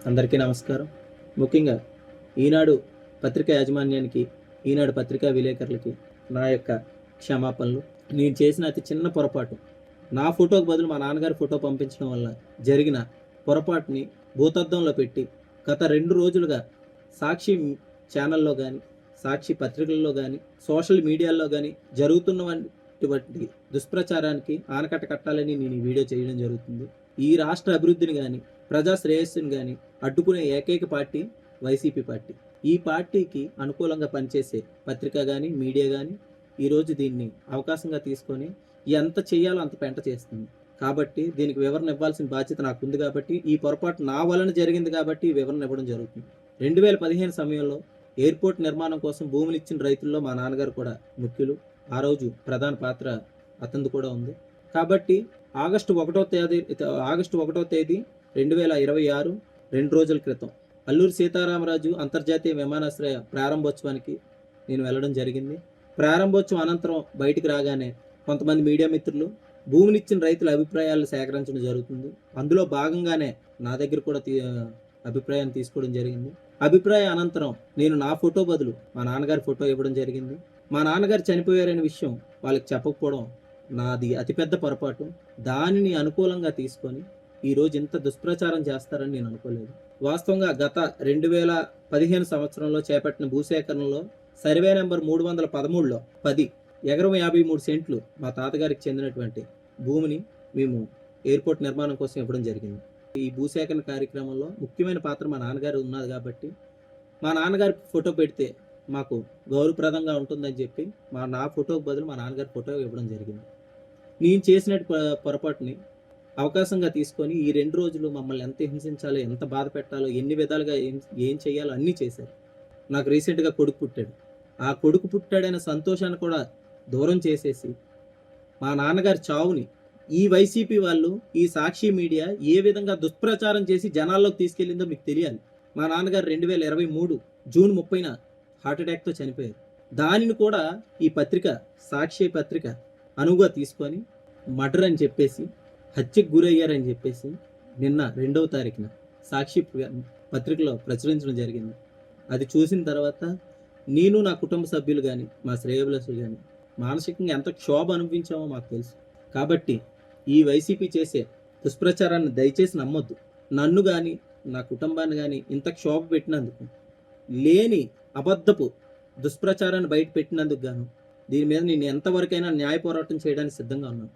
అందరికీ నమస్కారం. ముఖ్యంగా ఈనాడు పత్రికా యాజమాన్యానికి, ఈనాడు పత్రికా విలేకరులకి నా యొక్క క్షమాపణలు. నేను చేసిన అతి చిన్న పొరపాటు, నా ఫోటోకు బదులు మా నాన్నగారి ఫోటో పంపించడం వల్ల జరిగిన పొరపాటుని భూతద్దంలో పెట్టి గత 2 రోజులుగా సాక్షి ఛానల్లో కానీ, సాక్షి పత్రికల్లో కానీ, సోషల్ మీడియాలో కానీ జరుగుతున్నటువంటి దుష్ప్రచారానికి ఆనకట్ట కట్టాలని నేను ఈ వీడియో చేయడం జరుగుతుంది. ఈ రాష్ట్ర అభివృద్ధిని కానీ, ప్రజా శ్రేయస్సుని కానీ అడ్డుకునే ఏకైక పార్టీ వైసీపీ పార్టీ. ఈ పార్టీకి అనుకూలంగా పనిచేసే పత్రిక కానీ, మీడియా కానీ ఈరోజు దీన్ని అవకాశంగా తీసుకొని ఎంత చేయాలో అంత పెంట చేస్తుంది. కాబట్టి దీనికి వివరణ ఇవ్వాల్సిన బాధ్యత నాకు ఉంది. కాబట్టి ఈ పొరపాటు నా వలన జరిగింది కాబట్టి ఈ వివరణ ఇవ్వడం జరుగుతుంది. 2015 సమయంలో ఎయిర్పోర్ట్ నిర్మాణం కోసం భూములు ఇచ్చిన రైతుల్లో మా నాన్నగారు కూడా ముఖ్యులు. ఆ రోజు ప్రధాన పాత్ర అతనిది కూడా ఉంది. కాబట్టి ఆగస్టు 1వ తేదీ 2026 2 రోజుల క్రితం అల్లూరి సీతారామరాజు అంతర్జాతీయ విమానాశ్రయ ప్రారంభోత్సవానికి నేను వెళ్ళడం జరిగింది. ప్రారంభోత్సవం అనంతరం బయటికి రాగానే కొంతమంది మీడియా మిత్రులు భూమినిచ్చిన రైతుల అభిప్రాయాలను సేకరించడం జరుగుతుంది. అందులో భాగంగానే నా దగ్గర కూడా అభిప్రాయాన్ని తీసుకోవడం జరిగింది. అభిప్రాయ అనంతరం నేను నా ఫోటో బదులు మా నాన్నగారి ఫోటో ఇవ్వడం జరిగింది. మా నాన్నగారు చనిపోయారనే విషయం వాళ్ళకి చెప్పకపోవడం నాది అతిపెద్ద పొరపాటు. దానిని అనుకూలంగా తీసుకొని ఈరోజు ఇంత దుష్ప్రచారం చేస్తారని నేను అనుకోలేదు. వాస్తవంగా గత 2015 సంవత్సరంలో చేపట్టిన భూసేకరణలో సర్వే నెంబర్ 313లో 10 ఎకరం 53 సెంట్లు మా తాతగారికి చెందినటువంటి భూమిని మేము ఎయిర్పోర్ట్ నిర్మాణం కోసం ఇవ్వడం జరిగింది. ఈ భూసేకరణ కార్యక్రమంలో ముఖ్యమైన పాత్ర మా నాన్నగారు ఉన్నది కాబట్టి మా నాన్నగారి ఫోటో పెడితే మాకు గౌరవప్రదంగా ఉంటుందని చెప్పి నా ఫోటోకు బదులు మా నాన్నగారి ఫోటో ఇవ్వడం జరిగింది. నేను చేసినట్టు పొరపాటుని అవకాశంగా తీసుకొని ఈ 2 రోజులు మమ్మల్ని ఎంత హింసించాలో, ఎంత బాధ పెట్టాలో, ఎన్ని విధాలుగా ఏం చేయాలో అన్నీ చేశారు. నాకు రీసెంట్గా కొడుకు పుట్టాడు. ఆ కొడుకు పుట్టాడనే సంతోషాన్ని కూడా దూరం చేసేసి మా నాన్నగారి చావుని ఈ వైసీపీ వాళ్ళు, ఈ సాక్షి మీడియా ఏ విధంగా దుష్ప్రచారం చేసి జనాల్లోకి తీసుకెళ్ళిందో మీకు తెలియాలి. మా నాన్నగారు 2023 జూన్ 30న హార్ట్అటాక్తో చనిపోయారు. దానిని కూడా ఈ పత్రిక, సాక్షి పత్రిక అనువుగా తీసుకొని మర్డర్ అని చెప్పేసి, హత్యకు గురయ్యారని చెప్పేసి నిన్న 2వ తారీఖున సాక్షి పత్రికలో ప్రచురించడం జరిగింది. అది చూసిన తర్వాత నేను, నా కుటుంబ సభ్యులు కానీ, మా శ్రేయోభిలాషులు కానీ మానసికంగా ఎంత క్షోభ అనుభవించామో మాకు తెలుసు. కాబట్టి ఈ వైసీపీ చేసే దుష్ప్రచారాన్ని దయచేసి నమ్మొద్దు. నన్ను కానీ, నా కుటుంబాన్ని కానీ ఇంత క్షోభ పెట్టినందుకు, లేని అబద్ధపు దుష్ప్రచారాన్ని బయట పెట్టినందుకు గాను దీని మీద నేను ఎంతవరకైనా న్యాయ పోరాటం చేయడానికి సిద్ధంగా ఉన్నాను.